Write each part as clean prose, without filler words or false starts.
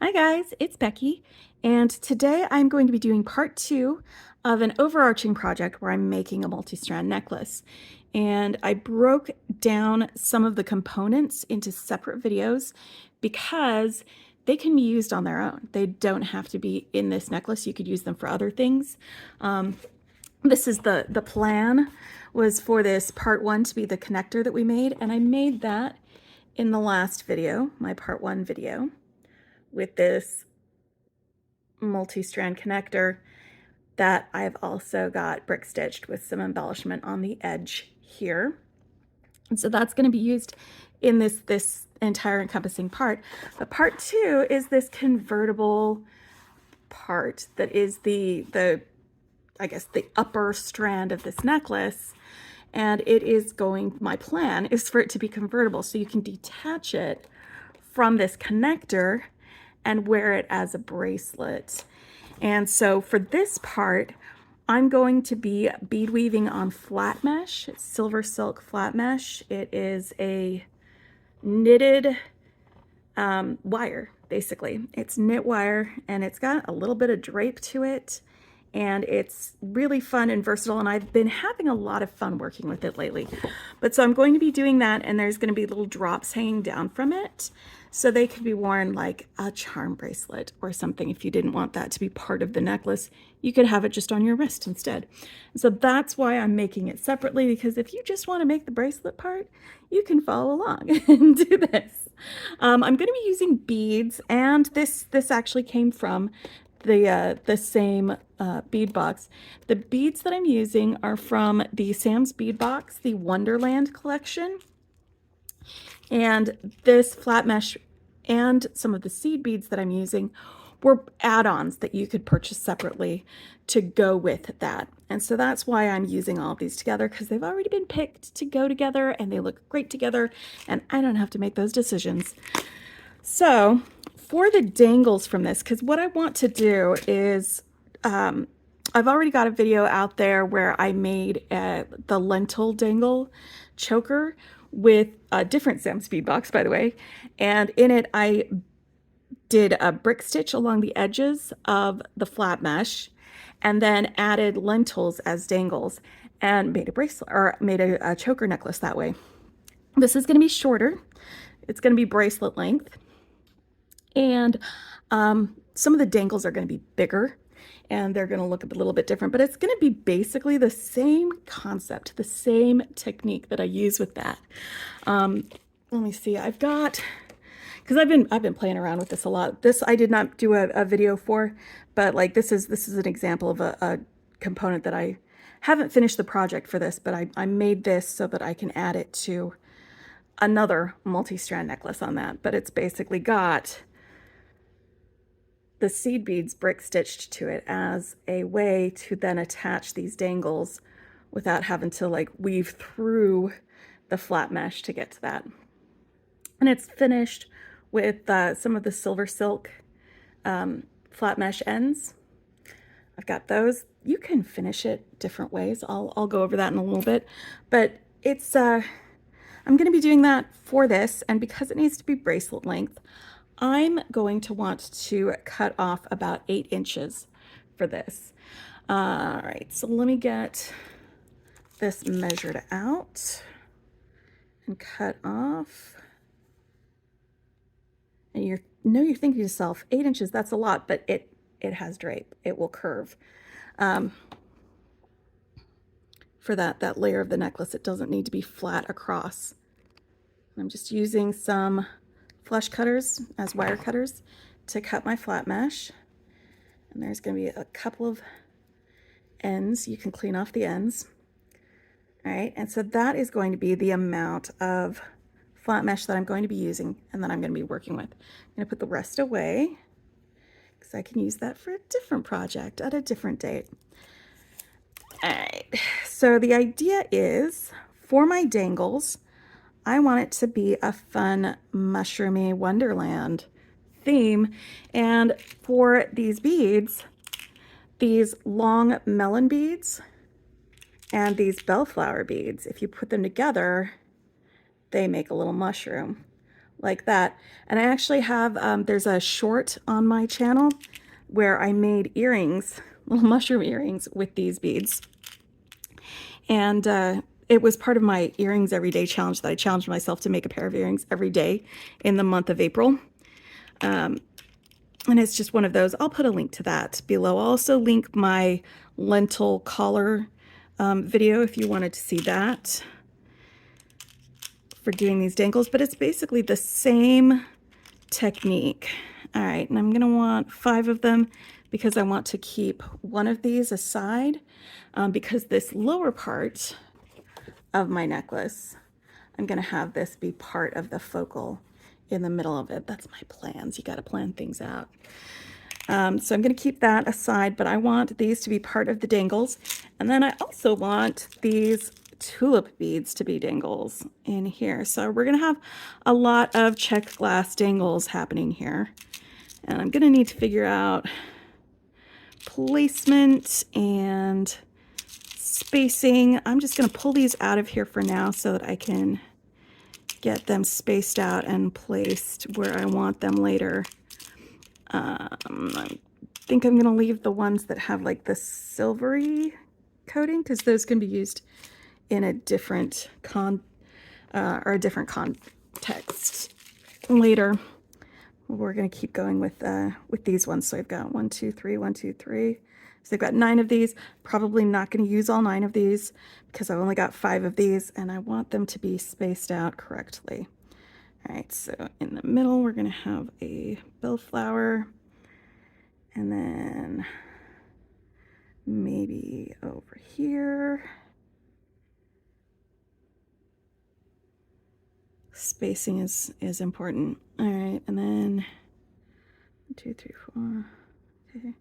Hi guys, it's Becky, and today I'm going to be doing part 2 of an overarching project where I'm making a multi-strand necklace. And I broke down some of the components into separate videos because they can be used on their own. They don't have to be in this necklace. You could use them for other things. This is the plan was for this part 1 to be the connector that we made, and I made that in the last video, my part 1 video, with this multi-strand connector that I've also got brick stitched with some embellishment on the edge here. And so that's going to be used in this entire encompassing part. But part 2 is this convertible part that is the I guess the upper strand of this necklace. And it is my plan is for it to be convertible so you can detach it from this connector and wear it as a bracelet. And so for this part, I'm going to be bead weaving on flat mesh. It's silver silk flat mesh. It is a knitted wire, basically. It's knit wire, and it's got a little bit of drape to it, and it's really fun and versatile, and I've been having a lot of fun working with it lately. But so I'm going to be doing that, and there's going to be little drops hanging down from it, so they could be worn like a charm bracelet or something. If you didn't want that to be part of the necklace, you could have it just on your wrist instead. And so that's why I'm making it separately, because if you just want to make the bracelet part, you can follow along and do this. I'm going to be using beads, and this actually came from the same bead box. The beads that I'm using are from the Sam's Bead Box, the Wonderland collection. And this flat mesh and some of the seed beads that I'm using were add-ons that you could purchase separately to go with that. And so that's why I'm using all of these together, because they've already been picked to go together and they look great together, and I don't have to make those decisions. So for the dangles from this, because what I want to do is, I've already got a video out there where I made the lentil dangle choker with a different Sam's Bead box, by the way. And in it, I did a brick stitch along the edges of the flat mesh and then added lentils as dangles and made a bracelet, or made a choker necklace that way. This is going to be shorter. It's going to be bracelet length. And some of the dangles are going to be bigger, and they're going to look a little bit different, but it's going to be basically the same concept, the same technique that I use with that. Let me see, I've got, because I've been playing around with this a lot. This I did not do a video for, but like this is an example of a component that I haven't finished the project for this, but I made this so that I can add it to another multi-strand necklace on that. But it's basically got the seed beads brick stitched to it as a way to then attach these dangles without having to like weave through the flat mesh to get to that. And it's finished with some of the silver silk flat mesh ends. I've got those. You can finish it different ways. I'll go over that in a little bit, but it's I'm going to be doing that for this, and because it needs to be bracelet length, I'm going to want to cut off about 8 inches for this. All right, so let me get this measured out and cut off. And you're thinking to yourself, 8 inches, that's a lot, but it has drape. It will curve. For that layer of the necklace, it doesn't need to be flat across. I'm just using some flush cutters as wire cutters to cut my flat mesh. And there's going to be a couple of ends. You can clean off the ends. All right, and so that is going to be the amount of flat mesh that I'm going to be using and that I'm going to be working with. I'm going to put the rest away because I can use that for a different project at a different date. All right, so the idea is for my dangles, I want it to be a fun, mushroomy Wonderland theme. And for these beads, these long melon beads and these bellflower beads, if you put them together, they make a little mushroom. like that. And I actually have, there's a short on my channel where I made earrings, little mushroom earrings with these beads. And it was part of my earrings every day challenge that I challenged myself to make a pair of earrings every day in the month of April. And it's just one of those. I'll put a link to that below. I'll also link my lentil collar video if you wanted to see that for doing these dangles, but it's basically the same technique. All right, and I'm gonna want 5 of them because I want to keep one of these aside because this lower part of my necklace, I'm gonna have this be part of the focal in the middle of it. That's my plans. You gotta plan things out. So I'm gonna keep that aside, but I want these to be part of the dangles. And then I also want these tulip beads to be dangles in here. So we're gonna have a lot of check glass dangles happening here. And I'm gonna need to figure out placement and spacing. I'm just gonna pull these out of here for now so that I can get them spaced out and placed where I want them later. I think I'm gonna leave the ones that have like the silvery coating because those can be used in a different or a different context later. We're gonna keep going with these ones. So I've got 1, 2, 3, 1, 2, 3. So I've got 9 of these. Probably not gonna use all 9 of these because I've only got 5 of these and I want them to be spaced out correctly. All right, so in the middle, we're gonna have a bellflower and then maybe over here. Spacing is important. All right, and then 1, 2, 3, 4. Okay.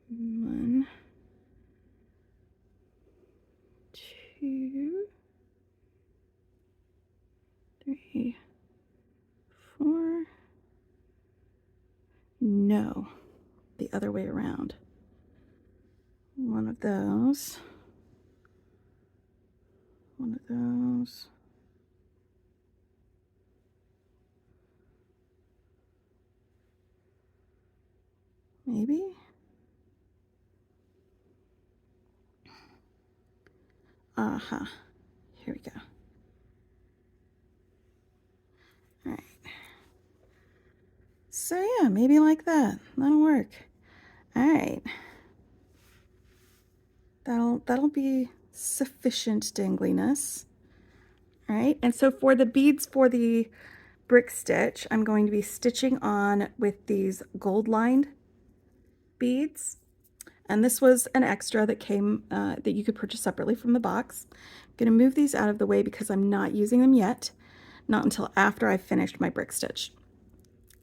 1, 2, 3, 4. No, the other way around. One of those. One of those. Maybe. Uh-huh. Here we go. All right. So yeah, maybe like that. That'll work. All right. That'll be sufficient dangliness. All right. And so for the beads for the brick stitch, I'm going to be stitching on with these gold lined beads. And this was an extra that came that you could purchase separately from the box. I'm going to move these out of the way because I'm not using them yet, not until after I've finished my brick stitch.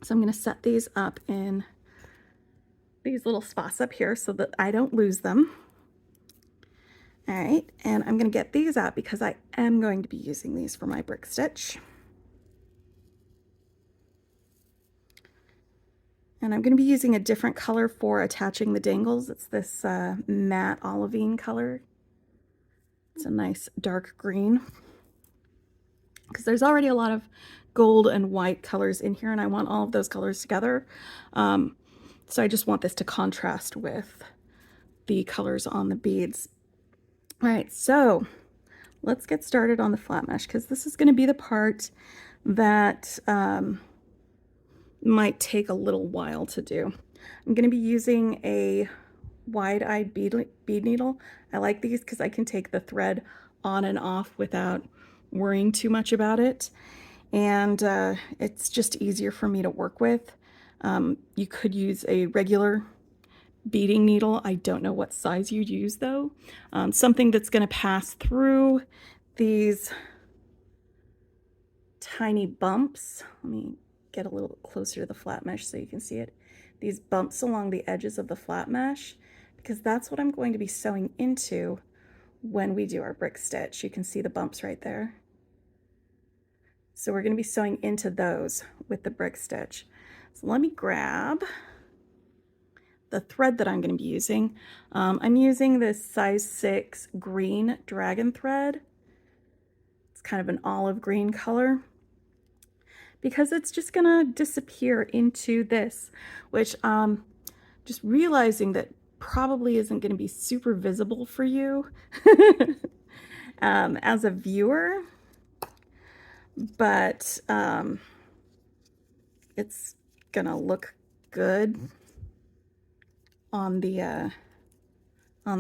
So I'm going to set these up in these little spots up here so that I don't lose them. All right, and I'm going to get these out because I am going to be using these for my brick stitch. And I'm going to be using a different color for attaching the dangles. It's this matte olivine color. It's a nice dark green because there's already a lot of gold and white colors in here and I want all of those colors together. So I just want this to contrast with the colors on the beads. All right, so let's get started on the flat mesh because this is going to be the part that might take a little while to do. I'm going to be using a wide-eyed bead needle. I like these because I can take the thread on and off without worrying too much about it. And it's just easier for me to work with. You could use a regular beading needle. I don't know what size you'd use though. Something that's going to pass through these tiny bumps. Let me get a little closer to the flat mesh so you can see it. These bumps along the edges of the flat mesh, because that's what I'm going to be sewing into when we do our brick stitch. You can see the bumps right there. So we're going to be sewing into those with the brick stitch. So let me grab the thread that I'm going to be using. I'm using this size 6 green dragon thread. It's kind of an olive green color. because it's just gonna disappear into this, which just realizing that probably isn't gonna be super visible for you as a viewer, but it's gonna look good on the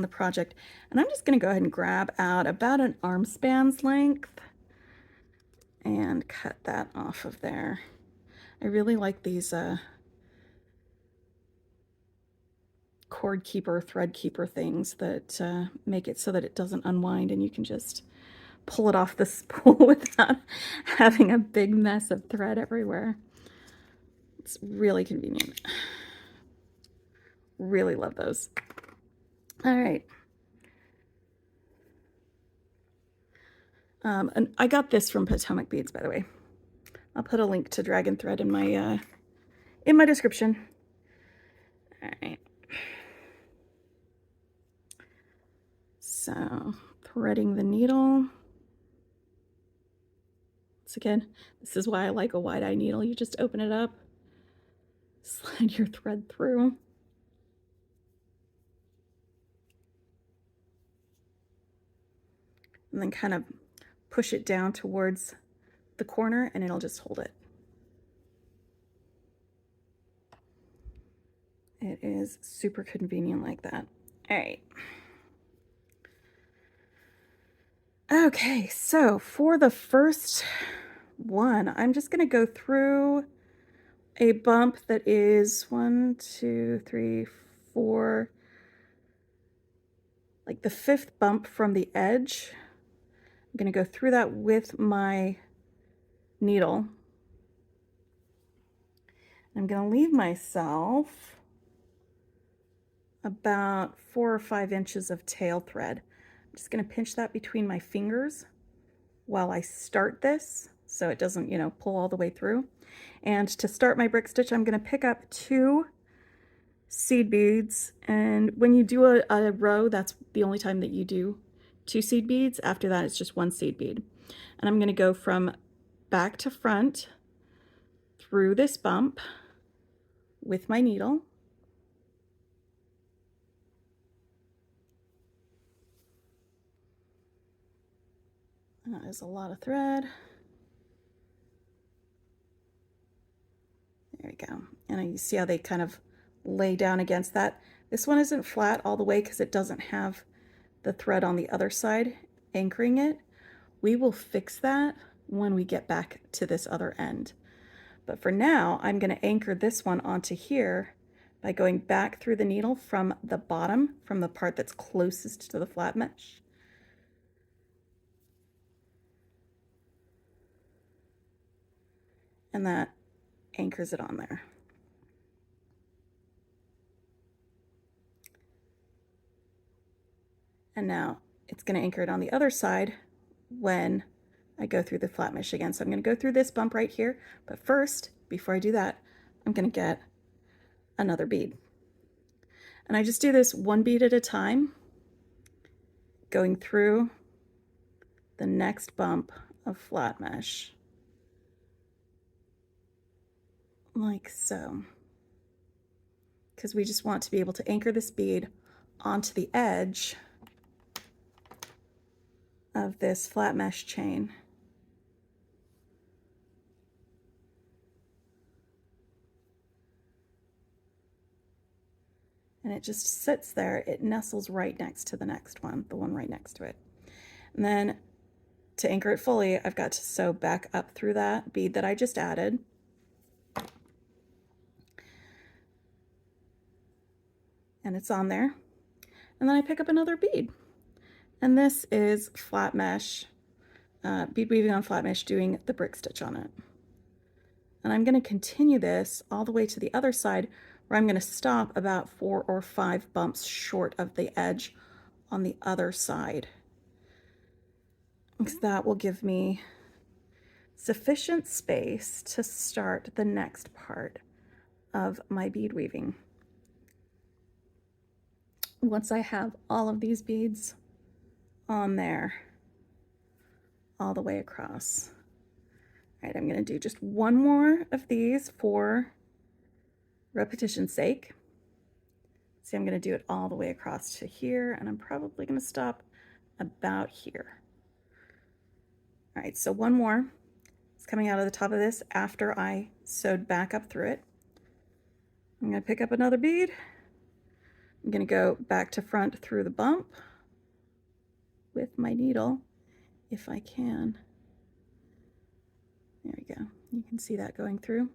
project. And I'm just gonna go ahead and grab out about an arm span's length and cut that off of there. I really like these cord keeper, thread keeper things that make it so that it doesn't unwind and you can just pull it off the spool without having a big mess of thread everywhere. It's really convenient. Really love those. All right. And I got this from Potomac Beads, by the way. I'll put a link to dragonthread in my description. All right. So threading the needle. Once again, this is why I like a wide-eye needle. You just open it up, slide your thread through. And then kind of push it down towards the corner and it'll just hold it. It is super convenient like that. All right. Okay, so for the first one, I'm just gonna go through a bump that is 1, 2, 3, 4, like the 5th bump from the edge. I'm gonna go through that with my needle. I'm gonna leave myself about 4 or 5 inches of tail thread. I'm just gonna pinch that between my fingers while I start this so it doesn't, you know, pull all the way through. And to start my brick stitch, I'm gonna pick up 2 seed beads, and when you do a row, that's the only time that you do 2 seed beads. After that, it's just 1 seed bead. And I'm gonna go from back to front through this bump with my needle. That is a lot of thread. There we go. And you see how they kind of lay down against that. This one isn't flat all the way because it doesn't have the thread on the other side anchoring it. We will fix that when we get back to this other end. But for now, I'm going to anchor this one onto here by going back through the needle from the bottom, from the part that's closest to the flat mesh. And that anchors it on there. And now it's going to anchor it on the other side when I go through the flat mesh again. So I'm going to go through this bump right here, but first, before I do that, I'm going to get another bead. And I just do this 1 bead at a time, going through the next bump of flat mesh, like so. Because we just want to be able to anchor this bead onto the edge of this flat mesh chain. And it just sits there. It nestles right next to the next one, the one right next to it. And then to anchor it fully, I've got to sew back up through that bead that I just added. And it's on there. And then I pick up another bead. And this is flat mesh, bead weaving on flat mesh, doing the brick stitch on it. And I'm going to continue this all the way to the other side, where I'm going to stop about 4 or 5 bumps short of the edge on the other side, because that will give me sufficient space to start the next part of my bead weaving. Once I have all of these beads on there all the way across, right, I'm going to do just one more of these for repetition's sake. See, I'm going to do it all the way across to here, and I'm probably going to stop about here. All right, so one more. It's coming out of the top of this after I sewed back up through it. I'm going to pick up another bead. I'm going to go back to front through the bump with my needle, if I can. There we go. You can see that going through.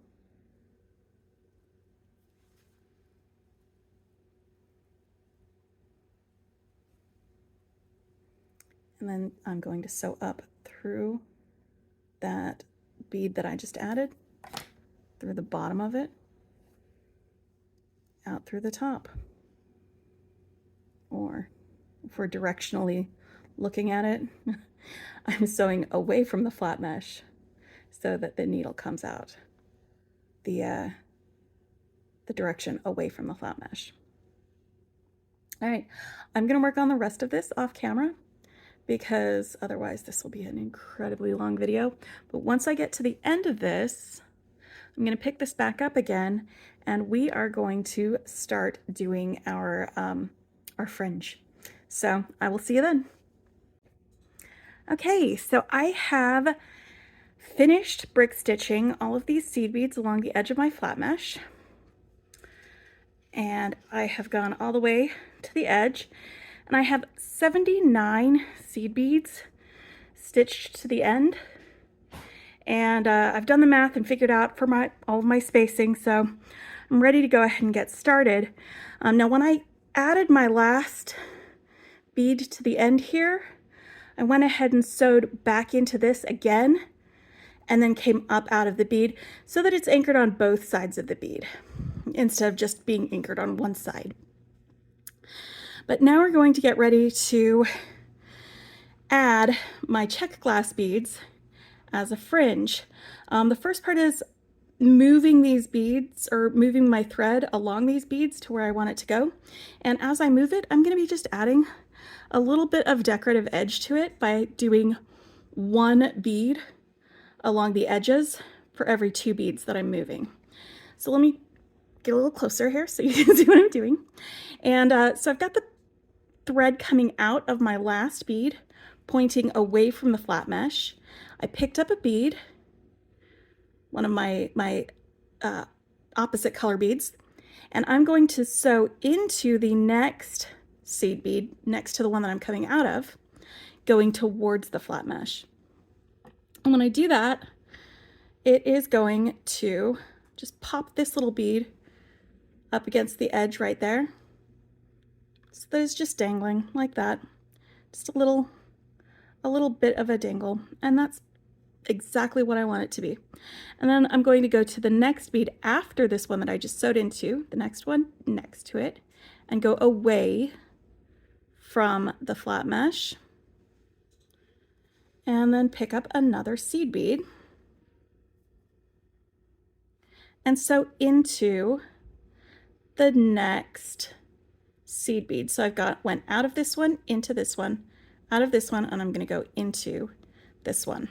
And then I'm going to sew up through that bead that I just added, through the bottom of it, out through the top. Or if we're directionally looking at it, I'm sewing away from the flat mesh so that the needle comes out the direction away from the flat mesh. All right, I'm going to work on the rest of this off camera because otherwise this will be an incredibly long video. But once I get to the end of this, I'm going to pick this back up again, and we are going to start doing our fringe. So I will see you then. Okay, so I have finished brick stitching all of these seed beads along the edge of my flat mesh. And I have gone all the way to the edge, and I have 79 seed beads stitched to the end. And I've done the math and figured out for all of my spacing, so I'm ready to go ahead and get started. Now when I added my last bead to the end here, I went ahead and sewed back into this again and then came up out of the bead so that it's anchored on both sides of the bead instead of just being anchored on one side. But now we're going to get ready to add my check glass beads as a fringe. The first part is moving these beads, or moving my thread along these beads to where I want it to go. And as I move it, I'm going to be just adding a little bit of decorative edge to it by doing one bead along the edges for every 2 beads that I'm moving. So let me get a little closer here so you can see what I'm doing. And so I've got the thread coming out of my last bead, pointing away from the flat mesh. I picked up a bead, one of my opposite color beads, and I'm going to sew into the next seed bead next to the one that I'm coming out of, going towards the flat mesh. And when I do that, it is going to just pop this little bead up against the edge right there, so that it's just dangling like that, just a little bit of a dangle, and that's exactly what I want it to be. And then I'm going to go to the next bead after this one that I just sewed into, the next one next to it, and go away from the flat mesh, and then pick up another seed bead and sew into the next seed bead. So I've went out of this one into this one, out of this one, and I'm going to go into this one.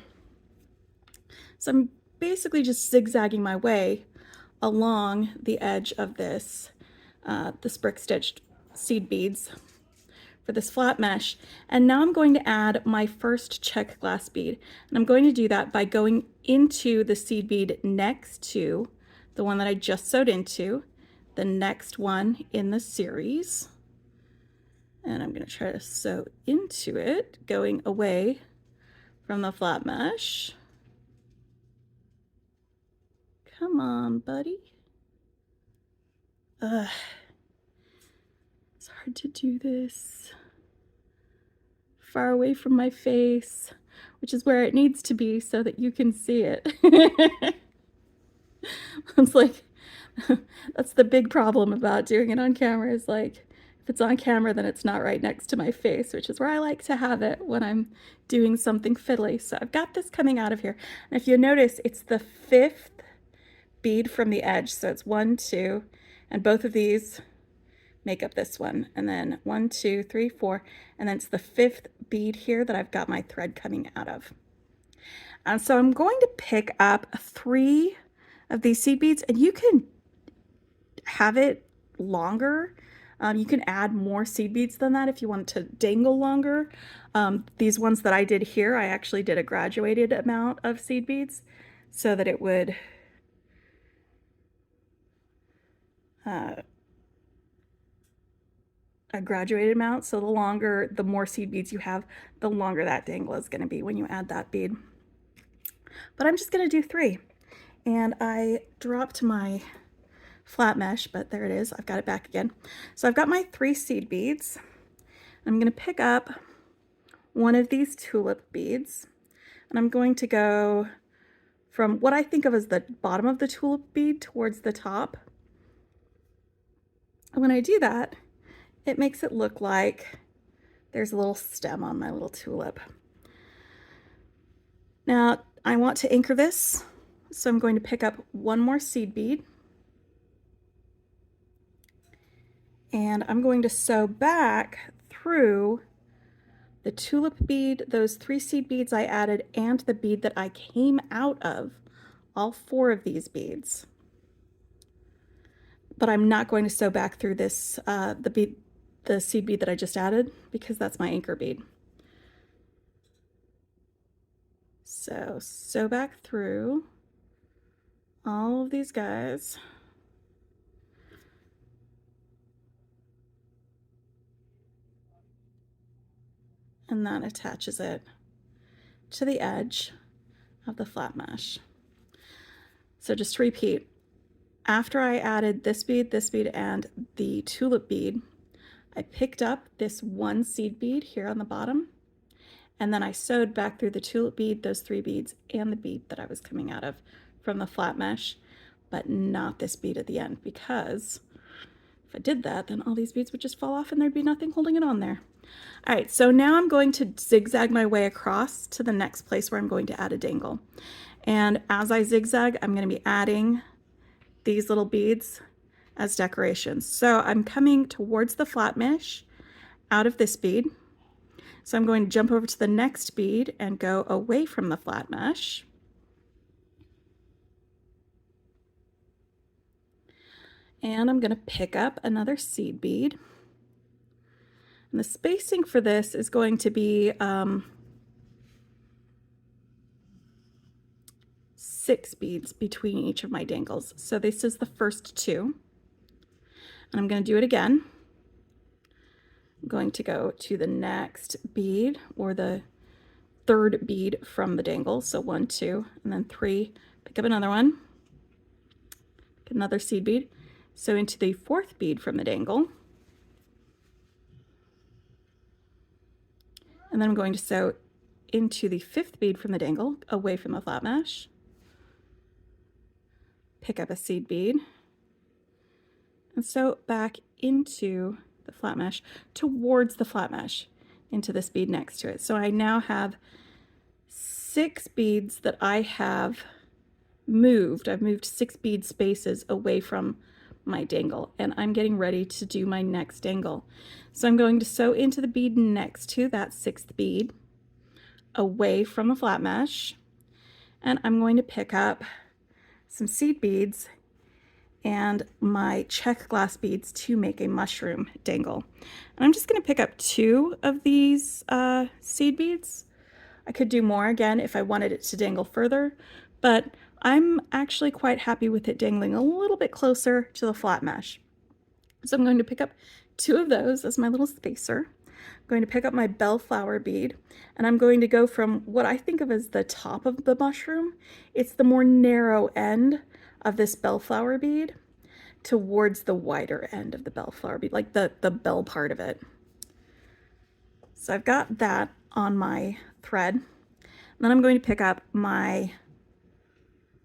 So I'm basically just zigzagging my way along the edge of this brick stitched seed beads for this flat mesh. And now I'm going to add my first check glass bead, and I'm going to do that by going into the seed bead next to the one that I just sewed into, the next one in the series. And I'm going to try to sew into it, going away from the flat mesh. Come on, buddy. It's hard to do this. Far away from my face, which is where it needs to be so that you can see it. It's like, that's the big problem about doing it on camera, is like, if it's on camera, then it's not right next to my face, which is where I like to have it when I'm doing something fiddly. So I've got this coming out of here. And if you notice, it's the 5th bead from the edge. So it's 1, 2, and both of these make up this one. And then 1, 2, 3, 4, and then it's the 5th bead here that I've got my thread coming out of. And so I'm going to pick up 3 of these seed beads, and you can have it longer. You can add more seed beads than that if you want to dangle longer. These ones that I did here, I actually did a graduated amount of seed beads so that it would a graduated amount. So the more seed beads you have, the longer that dangle is going to be when you add that bead. But I'm just going to do 3. And I dropped my flat mesh, but there it is. I've got it back again. So I've got my 3 seed beads. I'm going to pick up one of these tulip beads, and I'm going to go from what I think of as the bottom of the tulip bead towards the top. And when I do that, it makes it look like there's a little stem on my little tulip. Now I want to anchor this, so I'm going to pick up one more seed bead, and I'm going to sew back through the tulip bead, those 3 seed beads I added, and the bead that I came out of, all 4 of these beads. But I'm not going to sew back through this, the seed bead that I just added, because that's my anchor bead. So sew back through all of these guys. And that attaches it to the edge of the flat mesh. So just to repeat, after I added this bead, and the tulip bead, I picked up this 1 seed bead here on the bottom, and then I sewed back through the tulip bead, those 3 beads, and the bead that I was coming out of from the flat mesh, but not this bead at the end, because if I did that, then all these beads would just fall off and there'd be nothing holding it on there. All right, so now I'm going to zigzag my way across to the next place where I'm going to add a dangle. And as I zigzag, I'm going to be adding these little beads as decorations. So I'm coming towards the flat mesh out of this bead. So I'm going to jump over to the next bead and go away from the flat mesh. And I'm going to pick up another seed bead. And the spacing for this is going to be 6 beads between each of my dangles. So this is the first 2. And I'm going to do it again. I'm going to go to the next bead, or the 3rd bead from the dangle. So 1, 2, and then 3. Pick up another one. Get another seed bead. So into the 4th bead from the dangle. And then I'm going to sew into the 5th bead from the dangle, away from the flat mesh. Pick up a seed bead and sew back into the flat mesh, towards the flat mesh, into this bead next to it. So I now have 6 beads that I have moved. I've moved 6 bead spaces away from my dangle, and I'm getting ready to do my next dangle. So I'm going to sew into the bead next to that 6th bead, away from the flat mesh, and I'm going to pick up some seed beads and my Czech glass beads to make a mushroom dangle. And I'm just going to pick up 2 of these seed beads. I could do more again if I wanted it to dangle further, but I'm actually quite happy with it dangling a little bit closer to the flat mesh. So I'm going to pick up 2 of those as my little spacer. I'm going to pick up my bellflower bead, and I'm going to go from what I think of as the top of the mushroom. It's the more narrow end of this bellflower bead towards the wider end of the bellflower bead, like the bell part of it. So I've got that on my thread. Then I'm going to pick up my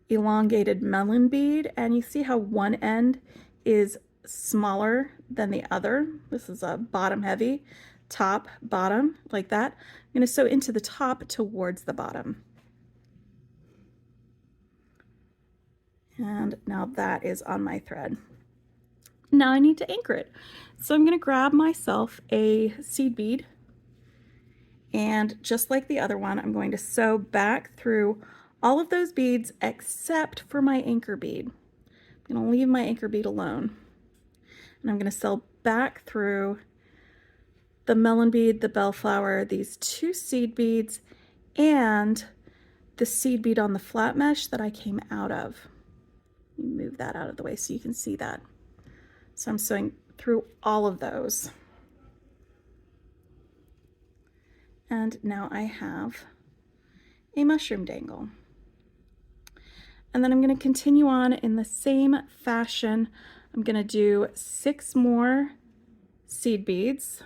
elongated melon bead, and you see how one end is smaller than the other. This is a bottom heavy, top, bottom, like that. I'm going to sew into the top towards the bottom. And now that is on my thread. Now I need to anchor it. So I'm going to grab myself a seed bead, And just like the other one, I'm going to sew back through all of those beads except for my anchor bead. I'm going to leave my anchor bead alone. And I'm going to sew back through the melon bead, the bellflower, these 2 seed beads, and the seed bead on the flat mesh that I came out of. Move that out of the way so you can see that. So I'm sewing through all of those. And now I have a mushroom dangle. And then I'm going to continue on in the same fashion. I'm going to do 6 more seed beads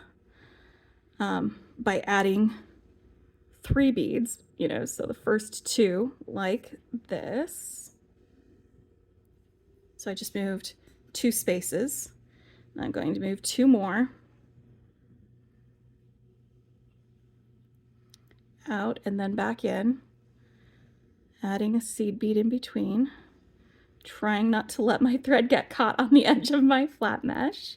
by adding 3 beads, you know, so the first 2 like this. So I just moved 2 spaces. And I'm going to move 2 more out and then back in, adding a seed bead in between, trying not to let my thread get caught on the edge of my flat mesh.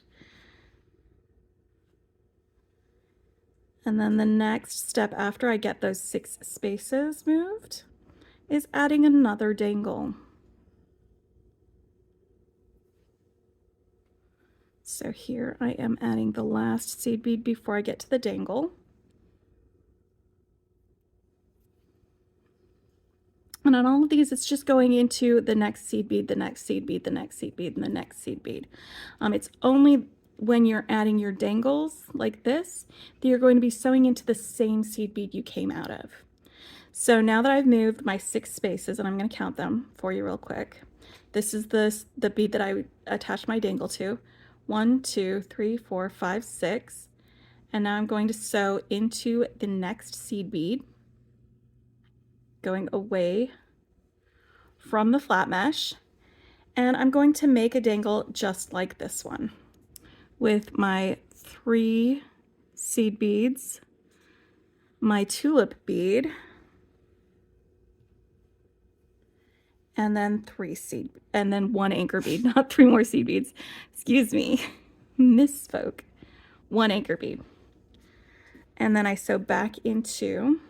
And then the next step after I get those 6 spaces moved is adding another dangle. So here I am adding the last seed bead before I get to the dangle. And on all of these, it's just going into the next seed bead, the next seed bead, the next seed bead, and the next seed bead. It's only when you're adding your dangles like this that you're going to be sewing into the same seed bead you came out of. So now that I've moved my 6 spaces, and I'm going to count them for you real quick. This is the bead that I attached my dangle to. 1, 2, 3, 4, 5, 6. And now I'm going to sew into the next seed bead, going away from the flat mesh, and I'm going to make a dangle just like this one with my 3 seed beads, my tulip bead, and then 1 anchor bead, not 3 more seed beads. Excuse me, misspoke. 1 anchor bead. And then I sew back into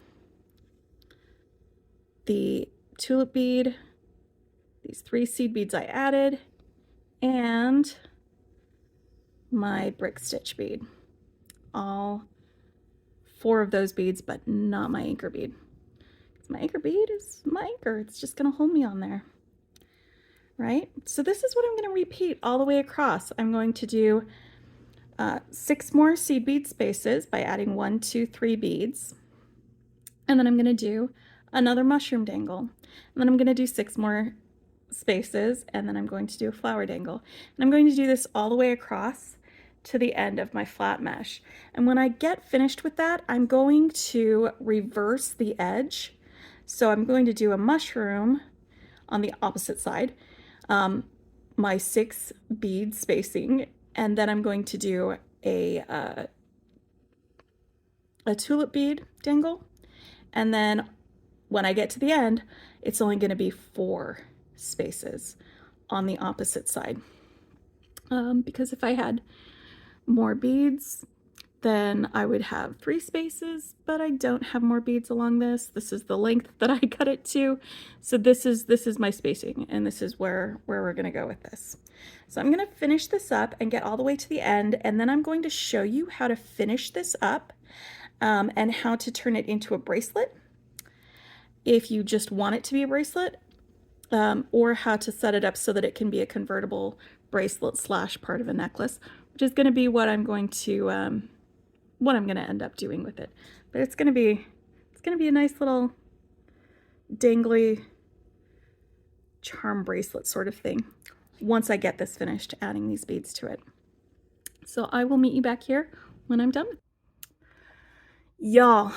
the tulip bead, these 3 seed beads I added, and my brick stitch bead. All 4 of those beads, but not my anchor bead. My anchor bead is my anchor. It's just going to hold me on there, right? So this is what I'm going to repeat all the way across. I'm going to do 6 more seed bead spaces by adding 1, 2, 3 beads. And then I'm going to do another mushroom dangle. And then I'm going to do 6 more spaces, and then I'm going to do a flower dangle. And I'm going to do this all the way across to the end of my flat mesh. And when I get finished with that, I'm going to reverse the edge. So I'm going to do a mushroom on the opposite side, my 6 bead spacing, and then I'm going to do a tulip bead dangle. And then when I get to the end, it's only going to be 4 spaces on the opposite side. Because if I had more beads, then I would have 3 spaces, but I don't have more beads along this. This is the length that I cut it to. So this is my spacing, and this is where we're going to go with this. So I'm going to finish this up and get all the way to the end, and then I'm going to show you how to finish this up and how to turn it into a bracelet if you just want it to be a bracelet, or how to set it up so that it can be a convertible bracelet / part of a necklace, which is going to be what I'm going to end up doing with it. But it's going to be a nice little dangly charm bracelet sort of thing once I get this finished adding these beads to it. So I will meet you back here when I'm done. Y'all,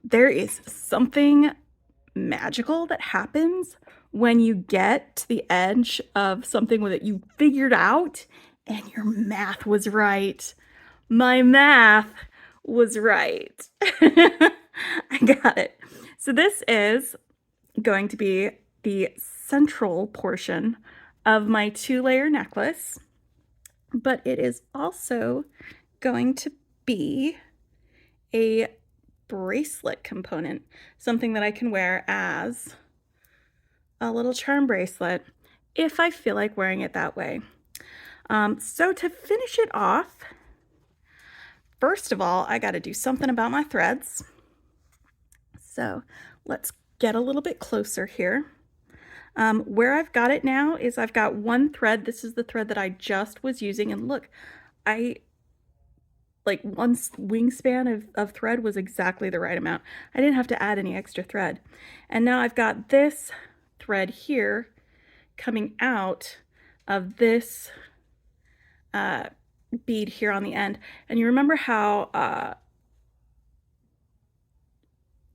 there is something magical that happens when you get to the edge of something that you figured out and your math was right. My math was right. I got it. So this is going to be the central portion of my 2-layer necklace, but it is also going to be a bracelet component, something that I can wear as a little charm bracelet if I feel like wearing it that way. So to finish it off, first of all, I got to do something about my threads. So let's get a little bit closer here. Where I've got it now is I've got one thread. This is the thread that I just was using, and look, like one wingspan of thread was exactly the right amount. I didn't have to add any extra thread. And now I've got this thread here coming out of this bead here on the end. And you remember how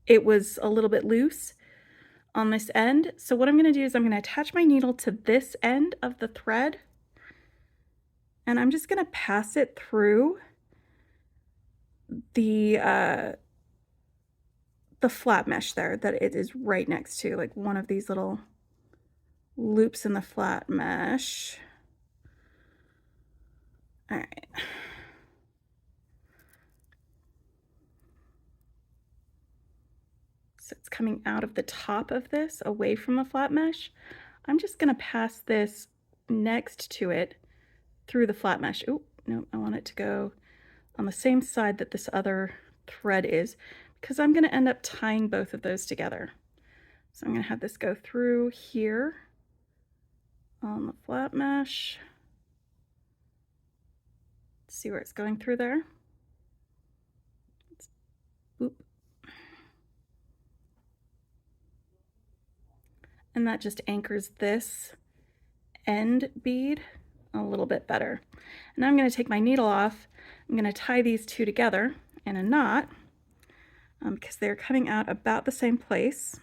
it was a little bit loose on this end? So what I'm going to do is I'm going to attach my needle to this end of the thread, and I'm just going to pass it through the flat mesh there that it is right next to, like one of these little loops in the flat mesh. All right. So it's coming out of the top of this away from the flat mesh. I'm just going to pass this next to it through the flat mesh. Oh, no, I want it to go on the same side that this other thread is, because I'm going to end up tying both of those together. So I'm going to have this go through here on the flat mesh. See where it's going through there? Boop. And that just anchors this end bead a little bit better. And now I'm going to take my needle off. I'm going to tie these two together in a knot because they're coming out about the same place.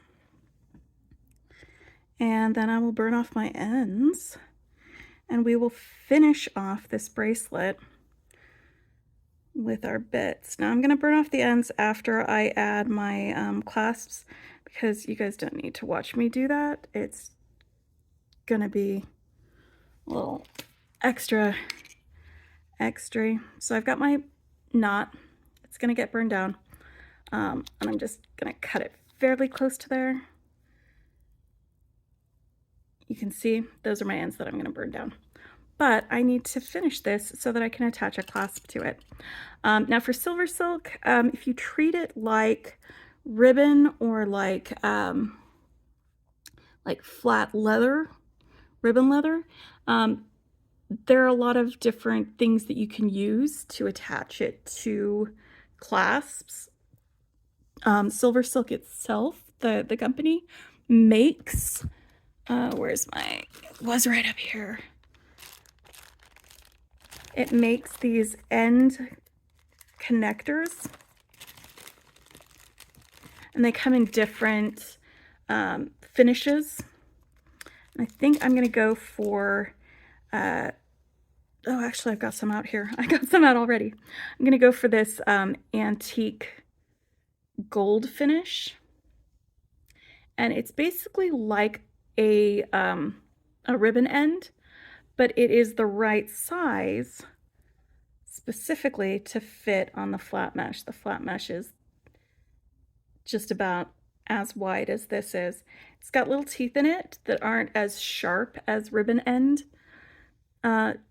And then I will burn off my ends, and we will finish off this bracelet with our bits. Now I'm going to burn off the ends after I add my clasps, because you guys don't need to watch me do that. It's going to be a little extra. So I've got my knot. It's going to get burned down. And I'm just going to cut it fairly close to there. You can see those are my ends that I'm going to burn down. But I need to finish this so that I can attach a clasp to it. Now for silver silk, if you treat it like ribbon or like flat leather, ribbon leather, there are a lot of different things that you can use to attach it to clasps. Silver silk itself, the company, makes, where's my, it was right up here. It makes these end connectors, and they come in different finishes. And I think I'm going to go for, oh, actually, I've got some out here. I got some out already. I'm going to go for this antique gold finish. And it's basically like a ribbon end, but it is the right size specifically to fit on the flat mesh. The flat mesh is just about as wide as this is. It's got little teeth in it that aren't as sharp as ribbon end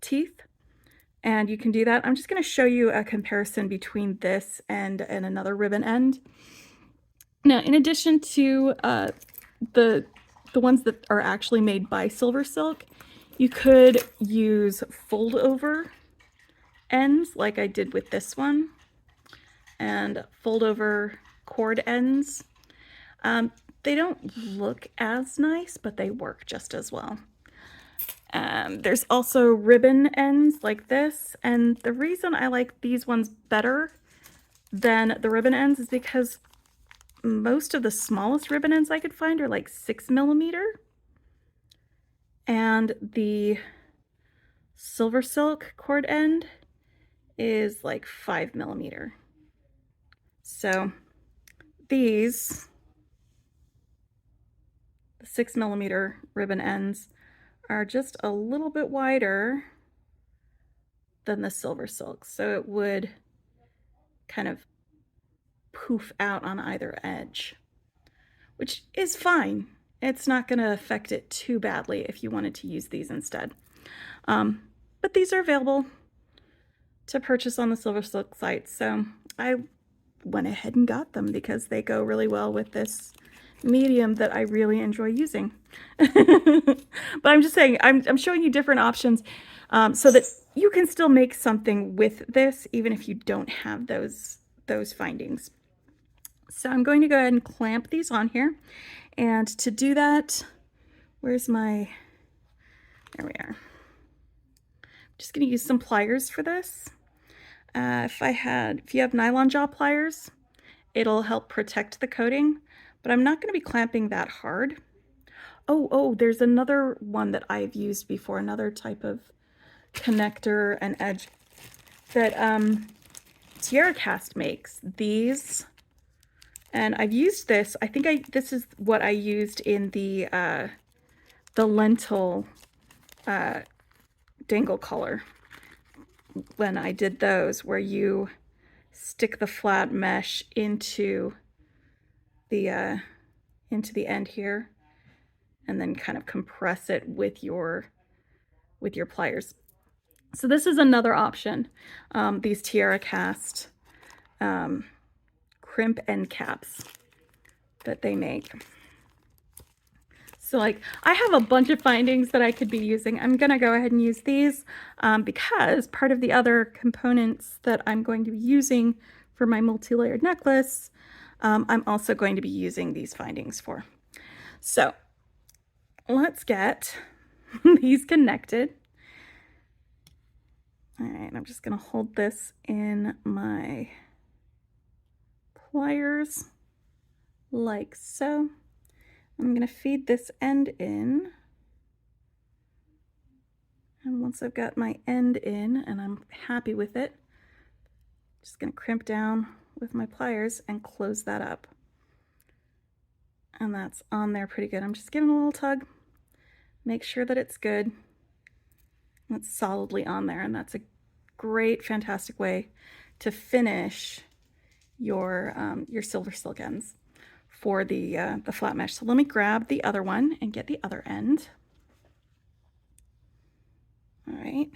teeth, and you can do that. I'm just going to show you a comparison between this and another ribbon end. Now, in addition to the ones that are actually made by Silver Silk, you could use fold over ends like I did with this one, and fold over cord ends. They don't look as nice, but they work just as well. There's also ribbon ends like this, and the reason I like these ones better than the ribbon ends is because most of the smallest ribbon ends I could find are like 6mm, and the Silver Silk cord end is like 5mm. So these, the 6mm ribbon ends, are just a little bit wider than the Silver Silk, so it would kind of poof out on either edge, which is fine. It's not going to affect it too badly if you wanted to use these instead. But these are available to purchase on the Silversilk site, so I went ahead and got them because they go really well with this medium that I really enjoy using. But I'm just saying, I'm showing you different options so that you can still make something with this even if you don't have those findings. So I'm going to go ahead and clamp these on here, and to do that, where's my, there we are. I'm just going to use some pliers for this. If you have nylon jaw pliers, it'll help protect the coating, but I'm not going to be clamping that hard. Oh, there's another one that I've used before, another type of connector and edge that Tiara Cast makes. These, and I've used this. I think this is what I used in the lentil dangle color when I did those, where you stick the flat mesh into the end here and then kind of compress it with your pliers. So this is another option, these Tiara Cast crimp end caps that they make. So like, I have a bunch of findings that I could be using. I'm gonna go ahead and use these because part of the other components that I'm going to be using for my multi-layered necklace, I'm also going to be using these findings for. So let's get these connected. All right, I'm just gonna hold this in my pliers like so. I'm going to feed this end in, and once I've got my end in and I'm happy with it, I'm just going to crimp down with my pliers and close that up. And that's on there pretty good. I'm just giving a little tug, make sure that it's good, and it's solidly on there, and that's a great, fantastic way to finish your Silversilk ends for the flat mesh. So let me grab the other one and get the other end. All right.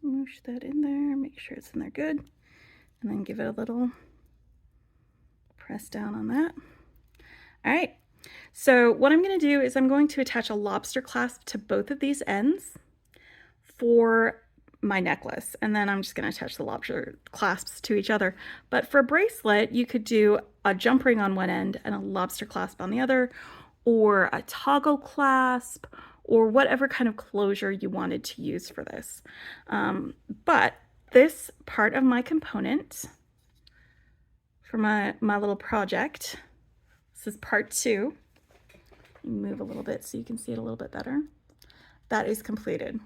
Smoosh that in there, make sure it's in there good, and then give it a little press down on that. All right. So what I'm going to do is I'm going to attach a lobster clasp to both of these ends for my necklace, and then I'm just going to attach the lobster clasps to each other. But for a bracelet, you could do a jump ring on one end and a lobster clasp on the other, or a toggle clasp, or whatever kind of closure you wanted to use for this. But this part of my component for my little project, this is part 2. Move a little bit so you can see it a little bit better. That is completed.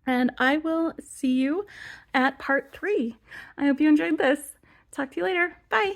And I will see you at part 3. I hope you enjoyed this. Talk to you later. Bye.